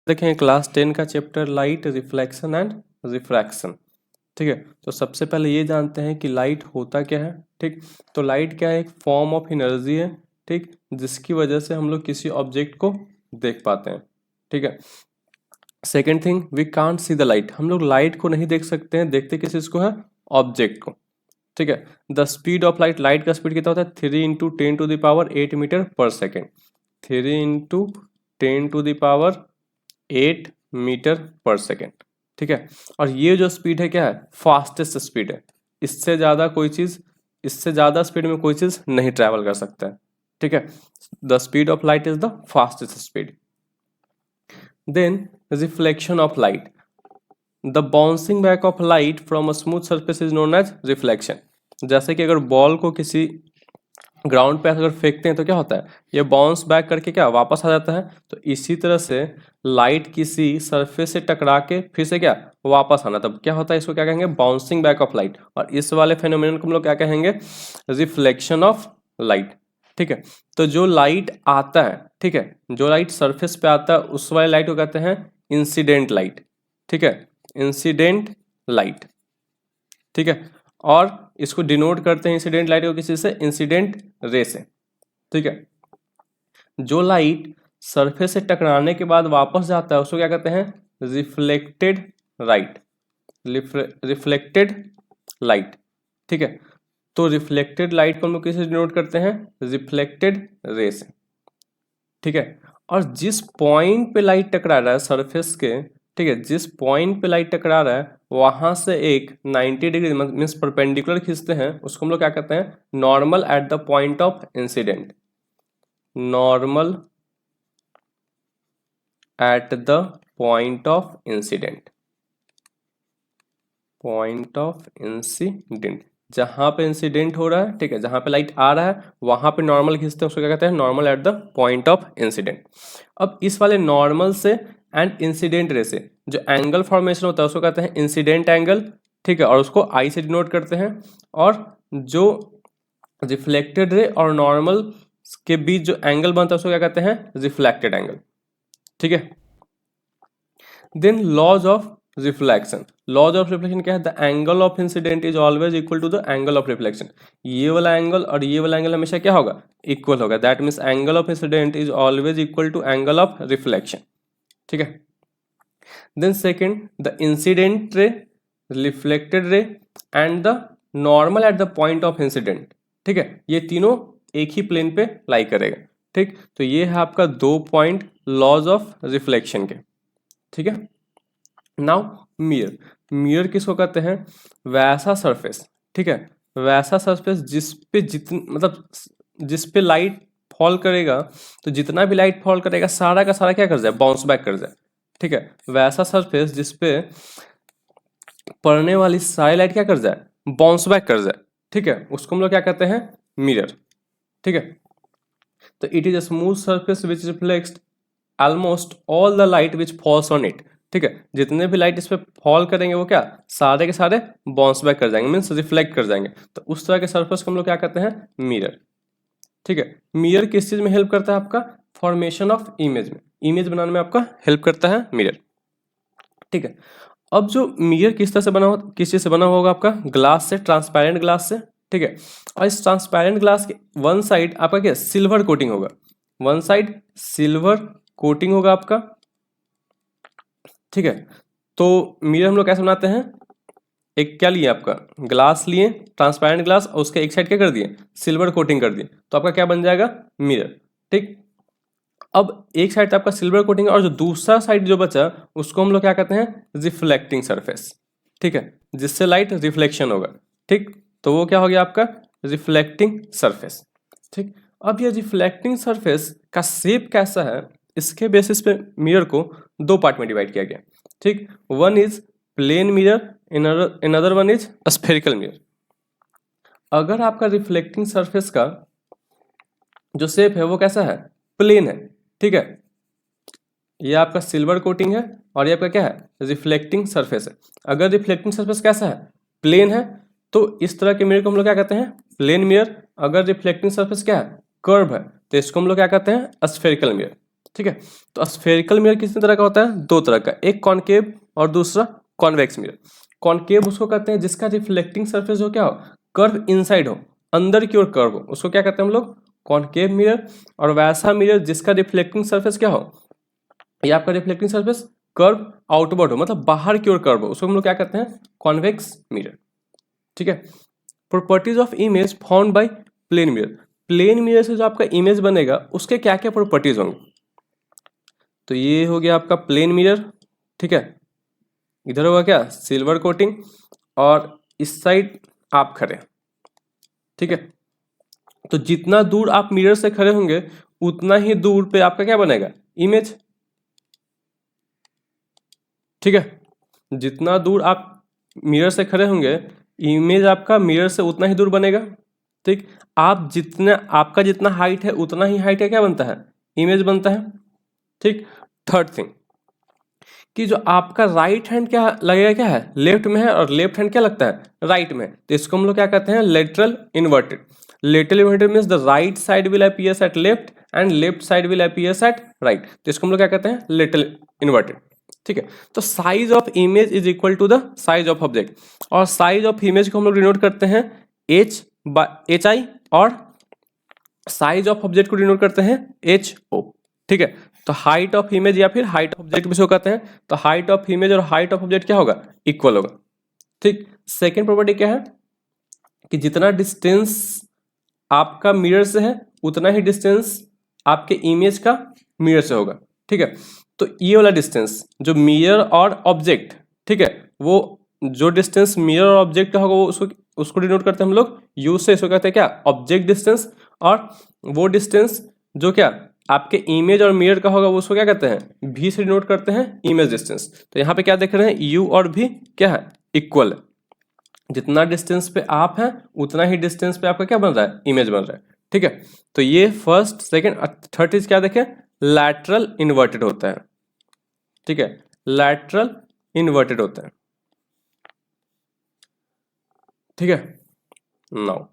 देखें क्लास 10 का chapter light reflection and refraction. ठीक है, तो सबसे पहले ये जानते हैं कि लाइट होता क्या है। ठीक, तो लाइट क्या है, एक फॉर्म ऑफ एनर्जी है। ठीक, जिसकी वजह से हम लोग किसी ऑब्जेक्ट को देख पाते हैं। ठीक है, second thing, we can't see the light, हम लोग लाइट को नहीं देख सकते हैं, देखते किस चीज को है, ऑब्जेक्ट को। ठीक है, the speed of light, light का स्पीड कितना होता है, 3 × 10⁸ थ्री इंटू 10⁸ ठीक है, और ये जो स्पीड है क्या है, फास्टेस्ट स्पीड है। इससे ज़्यादा कोई चीज़, इससे ज़्यादा स्पीड में कोई चीज़ नहीं ट्रैवल कर सकता है। ठीक है, the speed of light is the fastest speed. Then reflection of light, the bouncing back of light from a smooth surface is known as reflection. जैसे कि अगर बॉल को किसी ग्राउंड पे अगर फेंकते हैं तो क्या होता है, ये बाउंस बैक करके क्या वापस आ जाता है। तो इसी तरह से लाइट किसी सरफेस से टकरा के फिर से क्या वापस आना, तब क्या होता है, इसको क्या कहेंगे, बाउंसिंग बैक ऑफ लाइट। और इस वाले फेनोमेनन को हम लोग क्या कहेंगे, रिफ्लेक्शन ऑफ लाइट। ठीक है, तो जो लाइट आता है, ठीक है, जो लाइट सरफेस पे आता है उस वाले लाइट को कहते हैं इंसिडेंट लाइट। ठीक है, इंसिडेंट लाइट। ठीक है, और इसको डिनोट करते हैं इंसिडेंट लाइट को किसी से, इंसिडेंट रे से। ठीक है, जो लाइट सरफेस से टकराने के बाद वापस जाता है उसको क्या कहते हैं, रिफ्लेक्टेड लाइट, रिफ्लेक्टेड लाइट। ठीक है, तो रिफ्लेक्टेड लाइट को हम लोग किससे डिनोट करते हैं, रिफ्लेक्टेड रे से। ठीक है, और जिस पॉइंट पे लाइट टकरा रहा है सरफेस के, ठीक है, जिस पॉइंट पे लाइट टकरा रहा है वहां से एक 90 डिग्री मीन्स परपेंडिकुलर खींचते हैं, उसको हम लोग क्या कहते हैं, normal at the point of incident, normal at the point of incident, point of incident, जहां पे इंसिडेंट हो रहा है। ठीक है, जहां पे लाइट आ रहा है वहां पे नॉर्मल खींचते हैं, उसको क्या कहते हैं, normal at the point of incident. अब इस वाले नॉर्मल से एंड इंसिडेंट रे से जो एंगल फॉर्मेशन होता है उसको कहते हैं इंसिडेंट एंगल। ठीक है, और उसको आई से डिनोट करते हैं। और जो रिफ्लेक्टेड रे और नॉर्मल के बीच जो एंगल बनता है उसको क्या कहते हैं, रिफ्लेक्टेड एंगल। ठीक है, then laws of reflection, laws of reflection क्या है, the angle of incident is always equal to the angle of reflection. ये वाला एंगल और ये वाला एंगल हमेशा क्या होगा, इक्वल होगा। That means angle of incident is always equal to angle of reflection. ठीक है, then second, the incident ray, reflected ray and the normal at the point of incident. ठीक है, ये तीनों एक ही प्लेन पे लाई करेगा। ठीक, तो ये है आपका 2 पॉइंट लॉज ऑफ रिफ्लेक्शन के। ठीक है, नाउ मिरर, मिरर किसको कहते हैं, वैसा सरफेस, ठीक है, वैसा सरफेस जिस पे मतलब जिस पे लाइट फॉल करेगा, तो जितना भी लाइट फॉल करेगा सारा का सारा क्या कर जाए, बाउंस बैक कर जाए। ठीक है, वैसा सरफेस जिस पे पड़ने वाली सारी लाइट क्या कर जाए, बाउंस बैक कर जाए। ठीक है, उसको हम लोग क्या कहते हैं, मिरर। ठीक है, तो it is a smooth surface which reflects almost all the light which falls on it. ठीक है, जितने भी लाइट इस पर फॉल करेंगे वो क्या सारे के सारे बाउंस बैक कर जाएंगे, मीन्स रिफ्लेक्ट कर जाएंगे। तो उस तरह के सरफेस को हम लोग क्या कहते हैं, मिरर। ठीक है, मिरर किस चीज में हेल्प करता है, आपका फॉर्मेशन ऑफ इमेज में, इमेज बनाने में आपका हेल्प करता है मिरर। ठीक है, अब जो मिरर किस तरह से बना हो, किस चीज से बना होगा, आपका ग्लास से, ट्रांसपेरेंट ग्लास से। ठीक है, और इस ट्रांसपेरेंट ग्लास के वन साइड आपका क्या सिल्वर कोटिंग होगा, वन साइड सिल्वर कोटिंग होगा आपका। ठीक है, तो मिरर हम लोग कैसे बनाते हैं, एक क्या लिए आपका ग्लास लिए, ट्रांसपेरेंट ग्लास, और उसके एक साइड क्या कर दिए, सिल्वर कोटिंग कर दिए, तो आपका क्या बन जाएगा, मिरर। ठीक, अब एक साइड आपका सिल्वर कोटिंग और जो दूसरा साइड जो बचा उसको हम लोग क्या कहते हैं, रिफ्लेक्टिंग सरफेस। ठीक है, जिससे लाइट रिफ्लेक्शन होगा। ठीक, तो वो क्या हो गया आपका, रिफ्लेक्टिंग सरफेस। ठीक, अब ये रिफ्लेक्टिंग सरफेस का शेप कैसा है, इसके बेसिस पे मिरर को 2 पार्ट में डिवाइड किया गया। ठीक, one is plane mirror, another one is spherical mirror. अगर आपका रिफ्लेक्टिंग सरफेस का जो शेप है वो कैसा है, प्लेन है। ठीक है, ये आपका सिल्वर कोटिंग है और ये आपका क्या है, रिफ्लेक्टिंग सरफेस है। अगर रिफ्लेक्टिंग सरफेस कैसा है, प्लेन है, तो इस तरह के मिरर को हम लोग क्या कहते हैं, प्लेन मिरर। अगर रिफ्लेक्टिंग सरफेस क्या है, कर्व है, तो इसको हम लोग क्या कहते हैं, स्फेरिकल मिरर। ठीक है। तो स्फेरिकल मिरर किस तरह का होता है? दो तरह का, एक कॉनकेव और दूसरा कॉन्वेक्स मिरर। कॉनकेव उसको कहते हैं जिसका रिफ्लेक्टिंग सरफेस हो क्या हो, कर्व इनसाइड हो, अंदर की ओर कर्व हो, उसको क्या कहते हैं हम लोग? Concave mirror. और वैसा मिरर जिसका रिफ्लेक्टिंग सरफेस क्या हो, ये आपका रिफ्लेक्टिंग सरफेस कर्व आउटवर्ड हो, मतलब बाहर की ओर कर्व हो, उसको हम लोग क्या कहते हैं? Convex mirror. ठीक है। Properties of image found by plane mirror. Plane mirror से जो आपका इमेज बनेगा उसके क्या क्या प्रॉपर्टीज होंगे? तो ये हो गया आपका प्लेन मिरर। ठीक है। इधर होगा क्या? Silver coating. और इस साइड आप खड़े। ठीक है। तो जितना दूर आप मिरर से खड़े होंगे उतना ही दूर पे आपका क्या बनेगा? इमेज। ठीक है। जितना दूर आप मिरर से खड़े होंगे इमेज आपका मिरर से उतना ही दूर बनेगा। ठीक। आप जितना, आपका जितना हाइट है उतना ही हाइट का क्या बनता है? इमेज बनता है। ठीक। थर्ड थिंग कि जो आपका राइट हैंड क्या लगेगा, क्या है? लेफ्ट में है, और लेफ्ट हैंड क्या लगता है? राइट में। तो इसको हम लोग क्या कहते हैं? Lateral inverted. Lateral inverted means the right side will appears at left and left side will appears at right. तो इसको हम लोग क्या कहते हैं? Lateral inverted. ठीक है। तो size of image is equal to the size of object, और साइज ऑफ इमेज को हम लोग डिनोट करते हैं HI, और साइज ऑफ ऑब्जेक्ट को डिनोट करते हैं HO। ठीक है। तो हाइट ऑफ इमेज या फिर हाइट ऑफ ऑब्जेक्ट भी इसको कहते हैं। तो हाइट ऑफ इमेज और हाइट ऑफ ऑब्जेक्ट क्या होगा? इक्वल होगा। ठीक। सेकेंड प्रॉपर्टी क्या है कि जितना डिस्टेंस आपका मिरर से है उतना ही डिस्टेंस आपके इमेज का मिरर से होगा। ठीक है। तो ये वाला डिस्टेंस जो मिरर और ऑब्जेक्ट, ठीक है, वो जो डिस्टेंस मिरर और ऑब्जेक्ट का होगा वो उसको डिनोट करते हैं हम लोग यू से। इसको कहते हैं क्या? Object distance. और वो डिस्टेंस जो क्या आपके इमेज और मिरर का होगा वो उसको क्या कहते हैं? भी से डिनोट करते हैं इमेज डिस्टेंस। तो यहाँ पे क्या देख रहे हैं? यू और भी क्या है? इक्वल है। जितना डिस्टेंस पे आप हैं उतना ही डिस्टेंस पे आपका क्या बन रहा है? इमेज बन रहा है। ठीक है। तो ये फर्स्ट, सेकेंड, थर्ड चीज क्या देखें? लैटरल इन्वर्टेड होता है। ठीक है। लैटरल इन्वर्टेड होता है। ठीक है। नाउ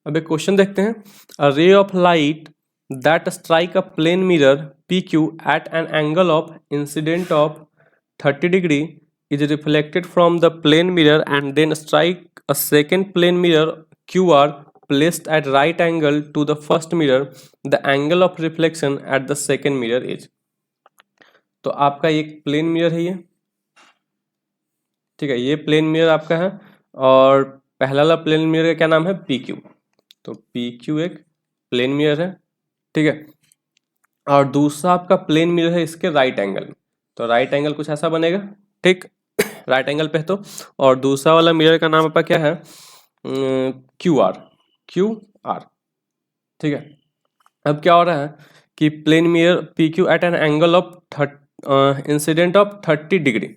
अब एक क्वेश्चन देखते हैं। A ray of light that strike a plane mirror PQ at an angle of incident of 30 degree is reflected from the plane mirror and then strike a second plane mirror QR placed at right angle to the first mirror. The angle of reflection at the second mirror is। तो आपका एक plane mirror है ये। ठीक है। ये plane mirror आपका है, और पहला वाला प्लेन मिरर का क्या नाम है? PQ। तो PQ एक प्लेन मिरर है। ठीक है। और दूसरा आपका प्लेन मिरर है इसके राइट एंगल में। तो राइट एंगल कुछ ऐसा बनेगा। ठीक। राइट एंगल पे है तो। और दूसरा वाला मिरर का नाम आपका क्या है? QR। ठीक है। अब क्या हो रहा है कि plane mirror PQ at an angle of incident of 30 degree.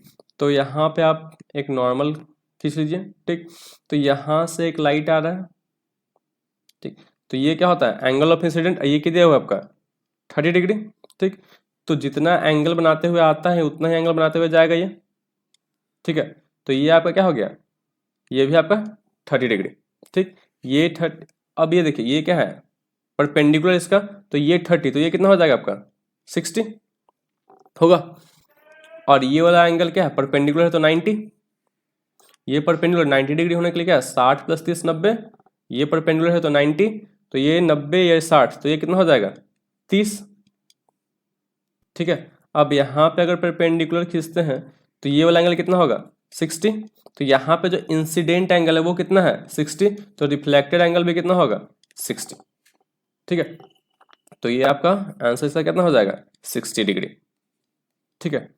तो यहाँ पे आप एक नॉर्मल खींच लीजिए। ठीक। तो यहाँ से एक लाइट आ रहा है। ठीक। तो ये क्या होता है? एंगल ऑफ इंसिडेंट ये कितना हुआ आपका? 30 डिग्री। ठीक। तो जितना एंगल बनाते हुए आता है उतना ही एंगल बनाते हुए जाएगा ये। ठीक है। तो ये आपका क्या हो गया? ये भी आपका 30 डिग्री। ठीक। ये 30। अब ये देखिए ये क्या है? परपेंडिकुलर इसका। तो ये 30, तो ये कितना हो जाएगा आपका? 60 होगा। और ये वाला एंगल क्या है? परपेंडिकुलर है तो 90। ये परपेंडिकुलर 90 डिग्री होने के लिए क्या है? 60 + 30 90। ये परपेंडिकुलर है तो 90। तो ये 90, ये 60, तो ये कितना हो जाएगा? 30। ठीक है। अब यहाँ पे अगर परपेंडिकुलर खींचते हैं तो ये वाला एंगल कितना होगा? 60। तो यहाँ पे जो इंसिडेंट एंगल है वो कितना है? 60। तो रिफ्लेक्टेड एंगल भी कितना होगा? 60। ठीक है। तो ये आपका आंसर इसका कितना हो जाएगा? 60 डिग्री। ठीक है।